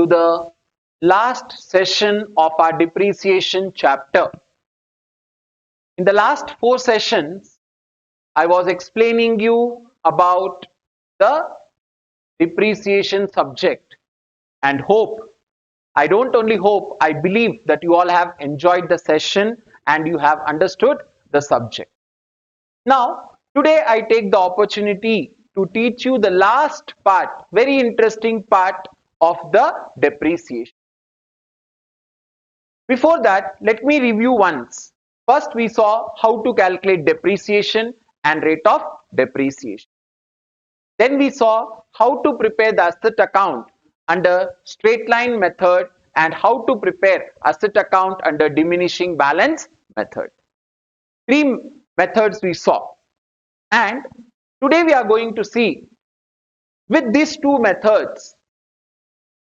to the last session of our depreciation chapter. In the last 4 sessions, I was explaining you about the depreciation subject and I don't only hope, I believe that you all have enjoyed the session and you have understood the subject. Now, today I take the opportunity to teach you the last part, very interesting part of the depreciation. Before that, let me review once. First, we saw how to calculate depreciation and rate of depreciation. Then we saw how to prepare the asset account under straight line method and how to prepare asset account under diminishing balance method. 3 methods we saw, and today we are going to see with these 2 methods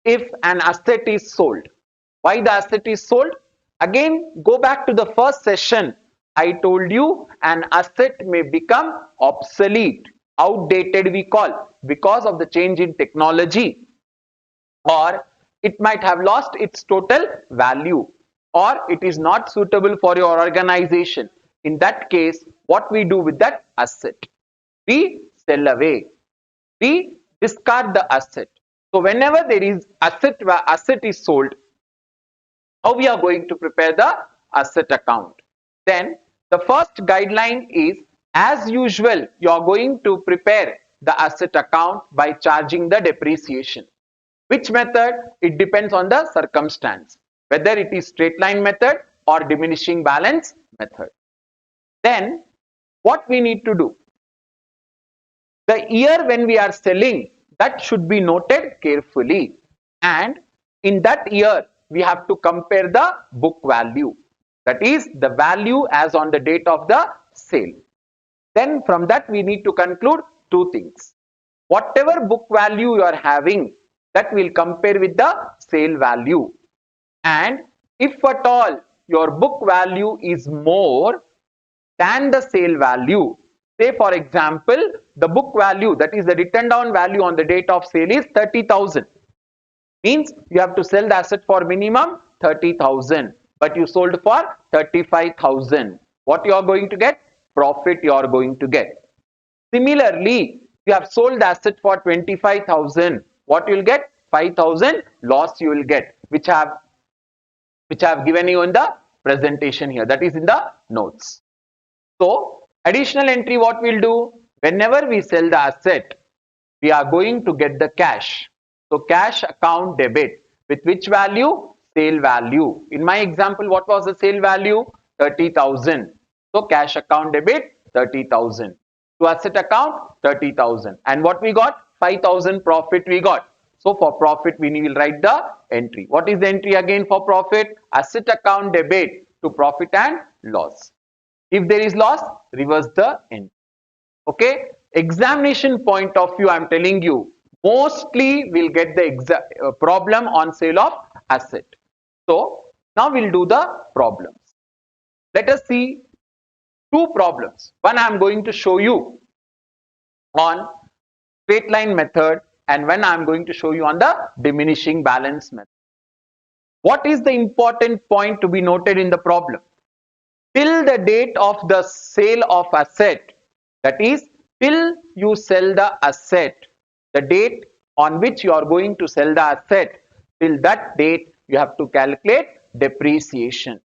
if an asset is sold. Why the asset is sold? Again, go back to the first session. I told you an asset may become obsolete, outdated we call, because of the change in technology, or it might have lost its total value, or it is not suitable for your organization. In that case, what we do with that asset? We sell away. We discard the asset. So whenever there is asset is sold, how we are going to prepare the asset account? Then the first guideline is, as usual, you are going to prepare the asset account by charging the depreciation. Which method? It depends on the circumstance, whether it is straight line method or diminishing balance method. Then what we need to do? The year when we are selling, that should be noted carefully, and in that year we have to compare the book value, that is the value as on the date of the sale. Then from that we need to conclude 2 things. Whatever book value you are having, that will compare with the sale value, and if at all your book value is more than the sale value, say for example the book value, that is the written down value on the date of sale, is 30,000, means you have to sell the asset for minimum 30,000, but you sold for 35,000. What you are going to get? Profit you are going to get. Similarly, you have sold the asset for 25,000. What you will get? 5,000 loss you will get, which I have given you in the presentation here, that is in the notes. So additional entry, what we'll do? Whenever we sell the asset, we are going to get the cash. So cash account debit with which value? Sale value. In my example, what was the sale value? 30,000. So cash account debit 30,000. To asset account 30,000. And what we got? 5,000 profit we got. So for profit we will write the entry. What is the entry again for profit? Asset account debit to profit and loss. If there is loss, reverse the entry. Okay. Examination point of view, I am telling you, mostly we'll get the problem on sale of asset. So now we'll do the problems. Let us see 2 problems. One I am going to show you on straight line method, and when I am going to show you on the diminishing balance method. What is the important point to be noted in the problem? Till the date of the sale of asset, that is till you sell the asset, the date on which you are going to sell the asset, till that date you have to calculate depreciation,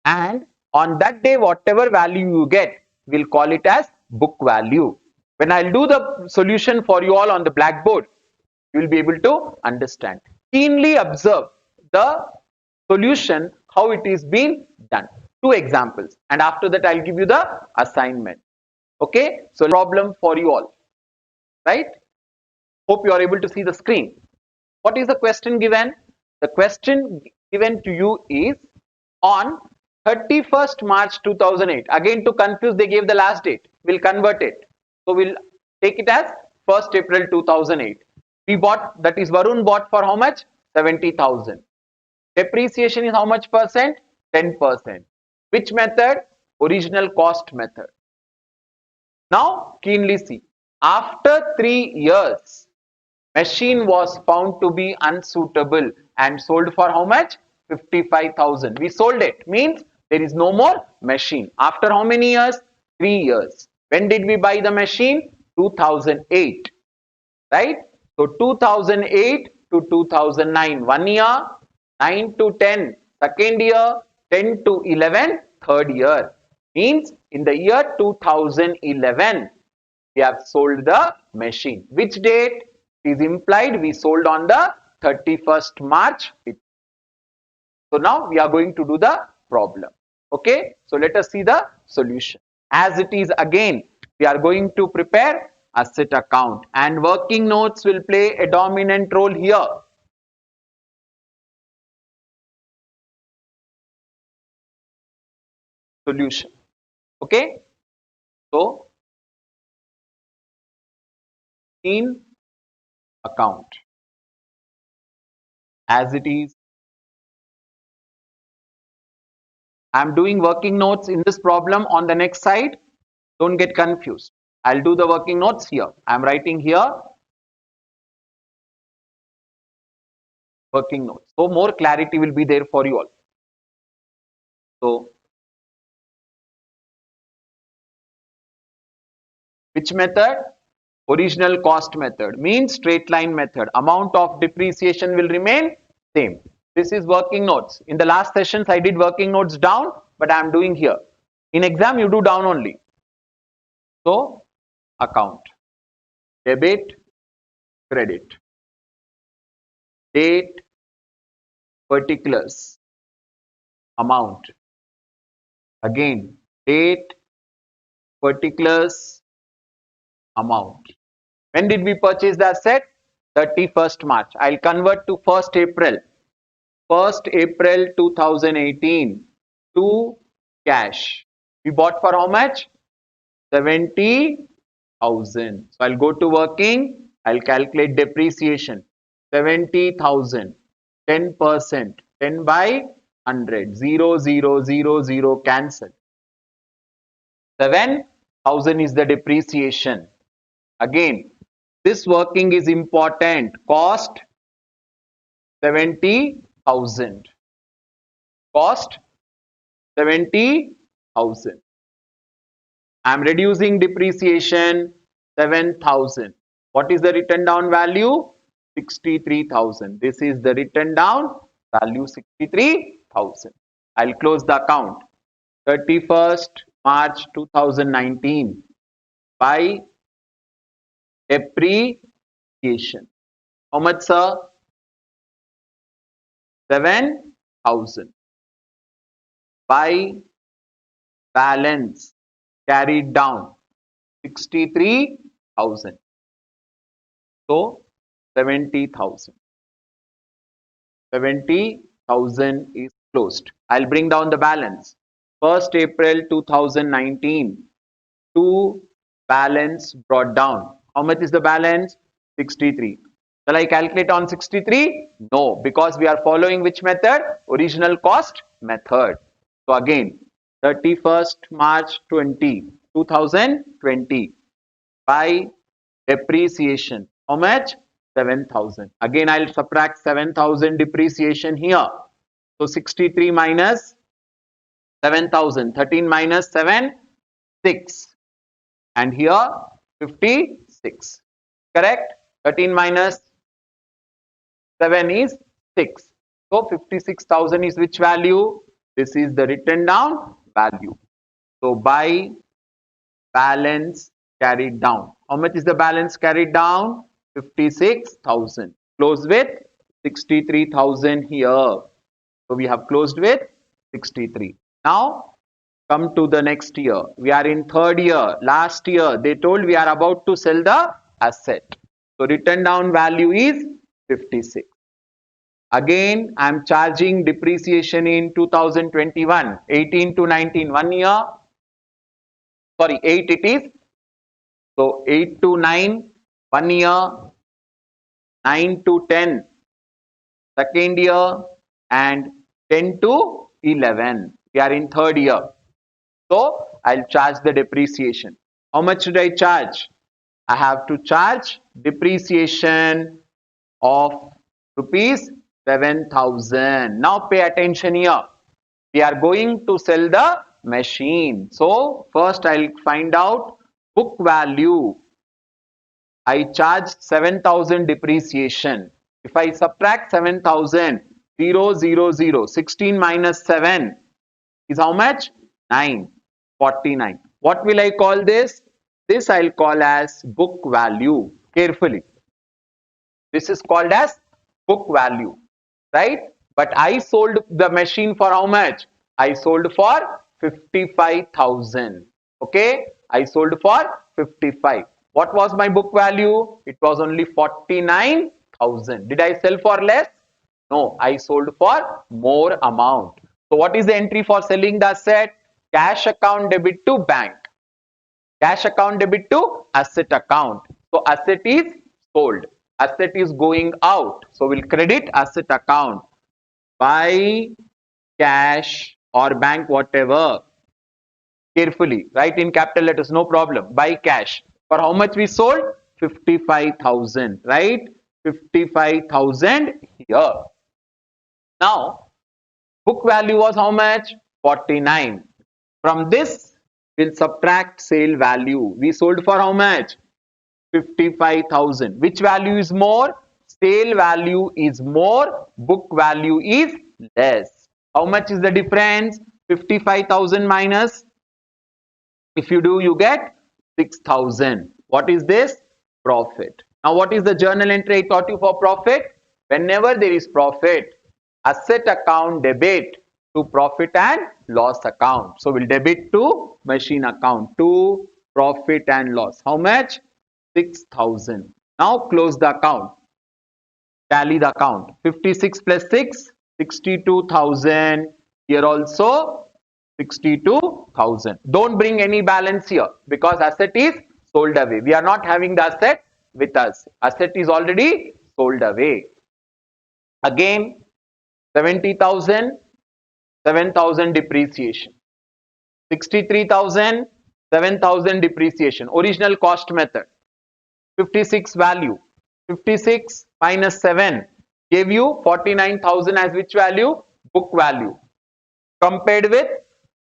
and on that day whatever value you get, we'll call it as book value. When I'll do the solution for you all on the blackboard, you will be able to understand. Keenly observe the solution, how it is being done. 2 examples, and after that I'll give you the assignment. Okay, so problem for you all, right? Hope you are able to see the screen. What is the question given? The question given to you is on 31st March 2008. Again, to confuse, they gave the last date. We'll convert it. So we'll take it as 1st April 2008. We bought, that is Varun bought for how much? 70,000. Depreciation is how much percent? 10%. Which method? Original cost method. Now keenly see. After 3 years, Machine was found to be unsuitable and sold for how much? 55,000. We sold it. Means there is no more machine. After how many years? 3 years. When did we buy the machine? 2008. Right? So 2008 to 2009, 1 year, 9 to 10, second year, 10 to 11, third year. Means in the year 2011, we have sold the machine. Which date is implied? We sold on the 31st March. So now we are going to do the problem. Okay, so let us see the solution. As it is, again, we are going to prepare asset account and working notes will play a dominant role here. Solution. Okay, so in account as it is, I am doing working notes in this problem on the next side. Don't get confused. I'll do the working notes here. I'm writing here working notes. So more clarity will be there for you all. So which method? Original cost method means straight line method. Amount of depreciation will remain same. This is working notes. In the last sessions I did working notes down, but I am doing here. In exam you do down only. So account, debit, credit, date, particulars, amount, again date, particulars, amount. When did we purchase the asset? 31st March. I'll convert to 1st April. 1st April 2018 to cash. We bought for how much? 70,000. So I'll go to working. I'll calculate depreciation. 70,000. 10%. 10 by 100. 0, 0, 0, 0. Cancel. 7,000 is the depreciation. Again, this working is important. Cost 70,000. Cost 70,000. I am reducing depreciation 7,000. What is the written down value? 63,000. This is the written down value 63,000. I'll close the account. 31st March 2019 by depreciation. How much, sir? 7,000 by balance carried down 63,000. So 70,000. 70,000 is closed. I'll bring down the balance. 1st April 2019 to balance brought down. How much is the balance? 63. Shall I calculate on 63? No, because we are following which method? Original cost method. So again, 31st March 2020 by depreciation. How much? 7,000. Again, I'll subtract 7,000 depreciation here. So 63 minus 7,000. 13 minus 7, 6. And here 56. Correct? 13 minus 7 is 6. So 56,000 is which value? This is the written down value. So by balance carried down. How much is the balance carried down? 56,000. Close with 63,000 here. So we have closed with 63. Now come to the next year. We are in third year. Last year they told we are about to sell the asset. So written down value is 56. Again, I am charging depreciation in 2021, 18 to 19, 1 year. Sorry, 8 it is. So 8 to 9, 1 year. 9 to 10, second year. And 10 to 11. We are in third year. So I'll charge the depreciation. How much should I charge? I have to charge depreciation of rupees 7,000. Now pay attention here. We are going to sell the machine. So first I'll find out book value. I charge 7,000 depreciation. If I subtract 7,000, 0, 0, 0, 16 minus 7 is how much? 9, 49. What will I call this? This I'll call as book value. Carefully. This is called as book value, right? But I sold the machine for how much? I sold for 55,000. Okay, I sold for 55. What was my book value? It was only 49,000. Did I sell for less? No, I sold for more amount. So what is the entry for selling the asset? Cash account debit to bank. Cash account debit to asset account. So asset is sold. Asset is going out. So we'll credit asset account by cash or bank, whatever. Carefully, write in capital letters, no problem. By cash. For how much we sold? 55,000, right? 55,000 here. Now, book value was how much? 49. From this, we'll subtract sale value. We sold for how much? 55,000. Which value is more? Sale value is more, book value is less. How much is the difference? 55,000 minus, if you do, you get 6,000. What is this? Profit. Now what is the journal entry I taught you for profit? Whenever there is profit, asset account debit to profit and loss account. So we'll debit to machine account to profit and loss. How much? 6,000. Now close the account. Tally the account. 56 plus 6, 62,000. Here also 62,000. Don't bring any balance here because asset is sold away. We are not having the asset with us. Asset is already sold away. Again, 70,000, 7,000 depreciation. 63,000, 7,000 depreciation. Original cost method. 56 value. 56 minus 7 gave you 49,000 as which value? Book value. Compared with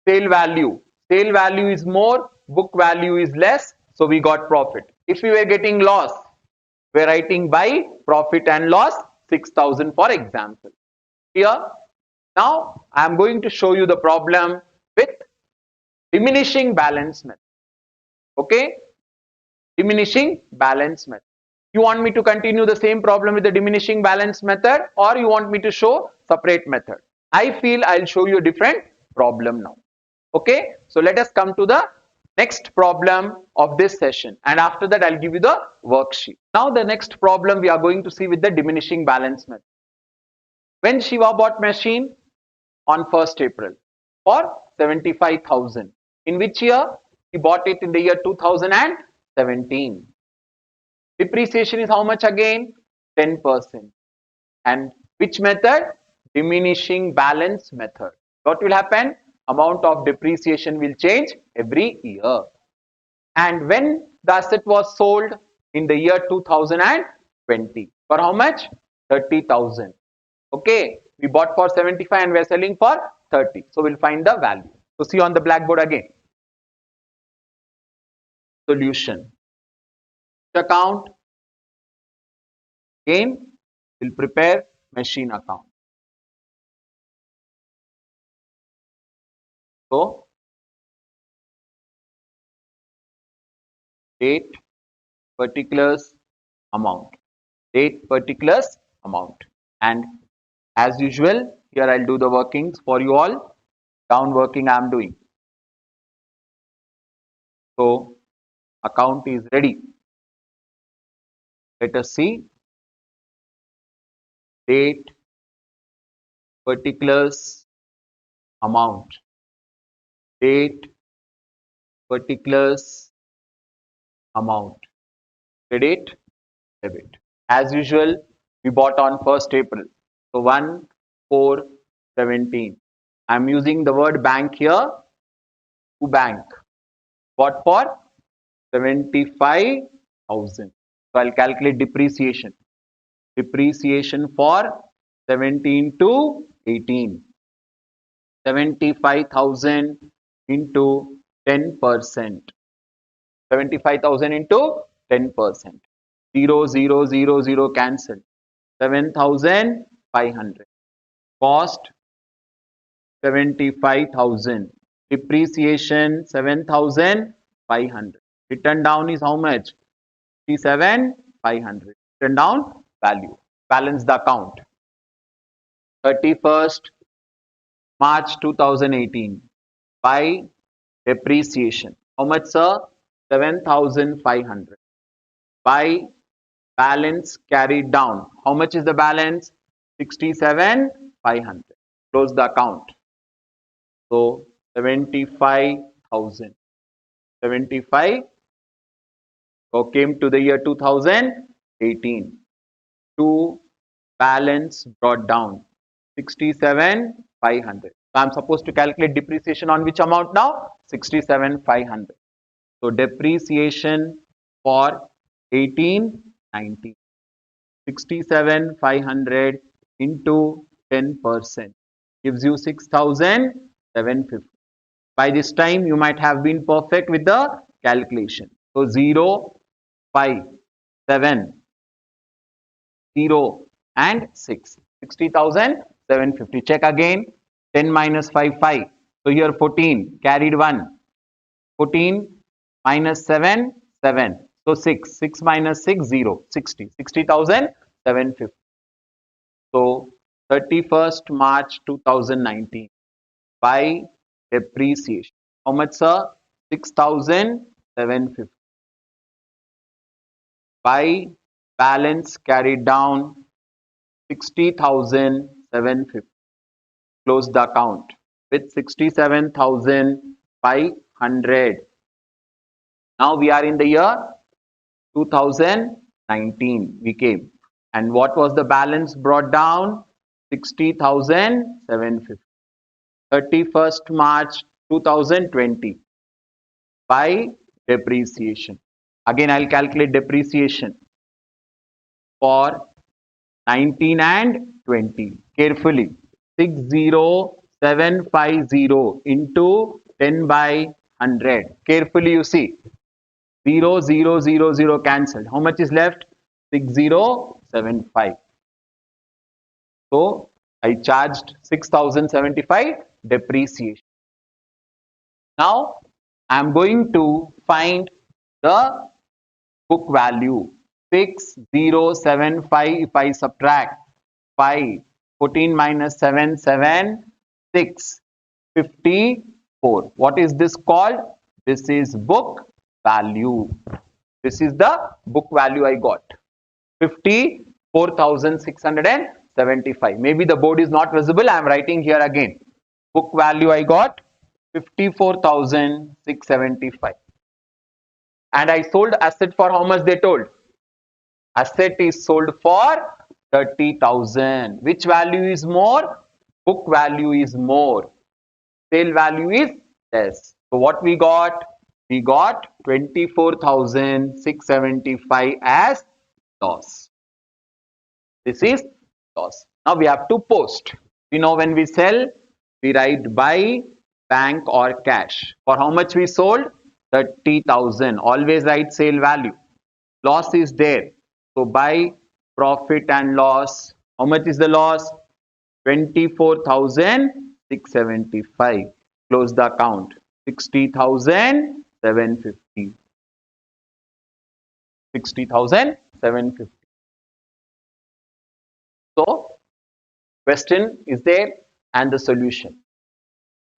sale value. Sale value is more, book value is less, so we got profit. If we were getting loss, we are writing by profit and loss 6,000 for example. Here, now I am going to show you the problem with diminishing balance method. Okay, diminishing balance method. You want me to continue the same problem with the diminishing balance method, or you want me to show separate method? I feel I'll show you a different problem now. Okay, so let us come to the next problem of this session, and after that I'll give you the worksheet. Now the next problem we are going to see with the diminishing balance method. When Shiva bought machine on 1st April for 75,000, in which year? He bought it in the year 2017. Depreciation is how much again? 10%. And which method? Diminishing balance method. What will happen? Amount of depreciation will change every year. And when the asset was sold in the year 2020, for how much? 30,000. Okay, we bought for 75 and we are selling for 30. So we'll find the value. So see on the blackboard again. Solution. Account. Again, we'll prepare machine account. So, date, particulars, amount. Date, particulars, amount. And as usual, here I'll do the workings for you all. Down working I am doing. So, account is ready. Let us see. Date, particulars, amount. Date, particulars, amount. Credit, debit. As usual, we bought on 1st April. So 1/4/17. I am using the word bank here. To bank. What for? 75,000. So I'll calculate depreciation. depreciation for 17 to 18. 75,000 into 10%. 75,000 into 10%. 0, 0, 0, 0 cancel. 7,500. Cost 75,000. Depreciation 7,500. Written down is how much? 57,500. Written down value. Balance the account. 31st March 2018. By depreciation. How much, sir? 7,500. By balance carried down. How much is the balance? 67,500. Close the account. So 75,000. 75 came to the year 2018. To balance brought down 67,500. So I'm supposed to calculate depreciation on which amount now? 67,500. So depreciation for 18/19. 67,500 into 10% gives you 6,750. By this time, you might have been perfect with the calculation. So 0, 5, 7, 0 and 6. 60,750. Check again. 10 minus 5, 5. So here 14. Carried 1. 14 minus 7, 7. So 6. 6 minus 6, 0. 60. 60,750. So 31st March 2019. By depreciation. How much, sir? 6,750. By balance carried down 60,750. Close the account with 67,500. Now we are in the year 2019. We came. And what was the balance brought down? 60,750. 31st March 2020. By depreciation. Again, I'll calculate depreciation for 19 and 20. Carefully. 60,750 into 10 by 100. Carefully you see. 0, 0, 0, 0 cancelled. How much is left? 6075. So I charged 6,075 depreciation. Now I am going to find the book value. 6075. If I subtract 5, 14 minus 7, 7, 6, 54. What is this called? This is book value. This is the book value I got. 54,675. Maybe the board is not visible. I am writing here again. Book value I got 54,675. And I sold asset for how much they told? Asset is sold for 30,000. Which value is more? Book value is more. Sale value is less. So what we got? We got 24,675 as loss. This is loss. Now we have to post. We know when we sell, we write buy, bank or cash. For how much we sold? 30,000. Always write sale value. Loss is there. So buy, profit and loss. How much is the loss? 24,675. Close the account. 60,750. 60,750. So question is there and the solution.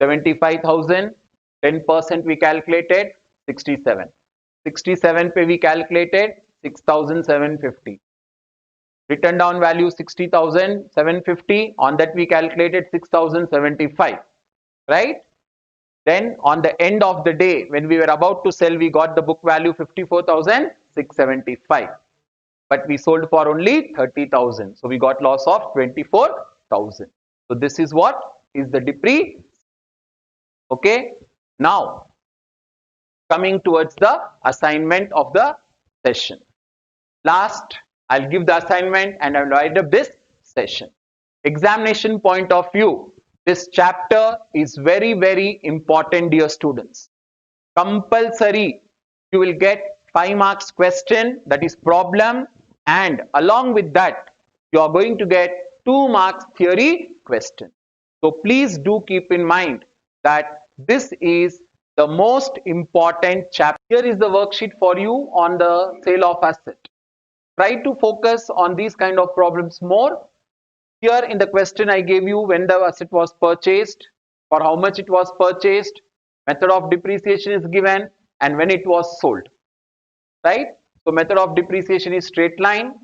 75,000, 10% we calculated 67. 67 pe we calculated 6,750. Written down value 60,750. On that we calculated 6,075. Right? Then on the end of the day, when we were about to sell, we got the book value 54,675. But we sold for only 30,000. So we got loss of 24,000. So this is what is the depreciation. Okay. Now coming towards the assignment of the session. Last I'll give the assignment and I'll write up this session. Examination point of view, this chapter is very, very important, dear students. Compulsory, you will get 5 marks question, that is problem, and along with that, you are going to get 2 marks theory question. So please do keep in mind that this is the most important chapter. Here is the worksheet for you on the sale of asset. Try to focus on these kind of problems more. Here in the question I gave you when the asset was purchased, for how much it was purchased, method of depreciation is given, and when it was sold. Right? So method of depreciation is straight line,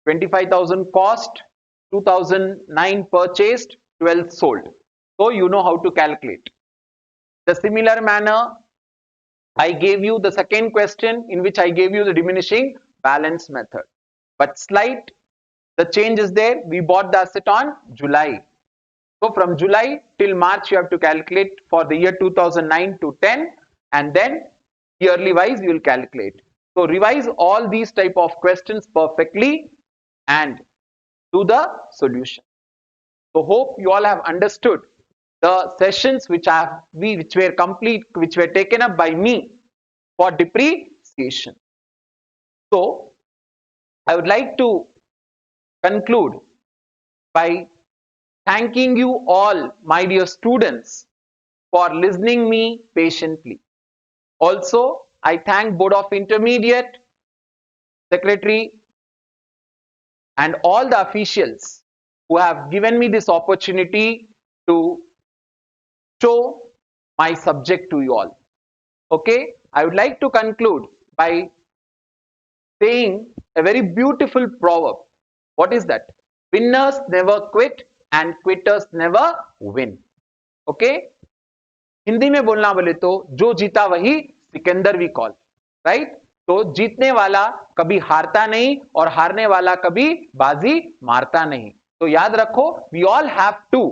25,000 cost, 2009 purchased, 12 sold. So you know how to calculate. The similar manner, I gave you the second question in which I gave you the diminishing balance method. But slight, the change is there. We bought the asset on July. So from July till March, you have to calculate for the year 2009 to 10, and then yearly wise you will calculate. So revise all these type of questions perfectly and do the solution. So hope you all have understood the sessions which were complete, which were taken up by me for depreciation. So I would like to conclude by thanking you all, my dear students, for listening me patiently. Also, I thank Board of Intermediate, Secretary, and all the officials who have given me this opportunity to show my subject to you all. Okay, I would like to conclude by saying a very beautiful proverb. What is that? Winners never quit and quitters never win. Okay, Hindi में बोलना बोले तो जो जीता वही Sikandar we call, right? तो जीतने वाला कभी हारता नहीं और हारने वाला कभी बाजी मारता नहीं. तो याद रखो, we all have to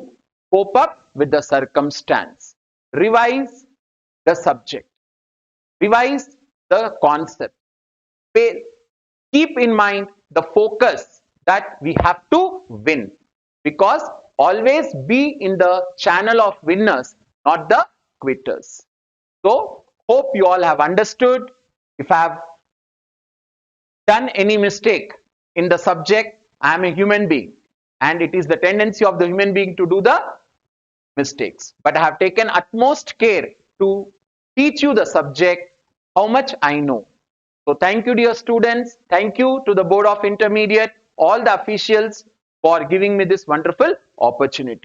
cope up with the circumstance. Revise the subject. Revise the concept. Keep in mind the focus that we have to win, because always be in the channel of winners, not the quitters. So hope you all have understood. If I have done any mistake in the subject, I am a human being and it is the tendency of the human being to do the mistakes, but I have taken utmost care to teach you the subject how much I know. So thank you, dear students. Thank you to the Board of Intermediate, all the officials, for giving me this wonderful opportunity.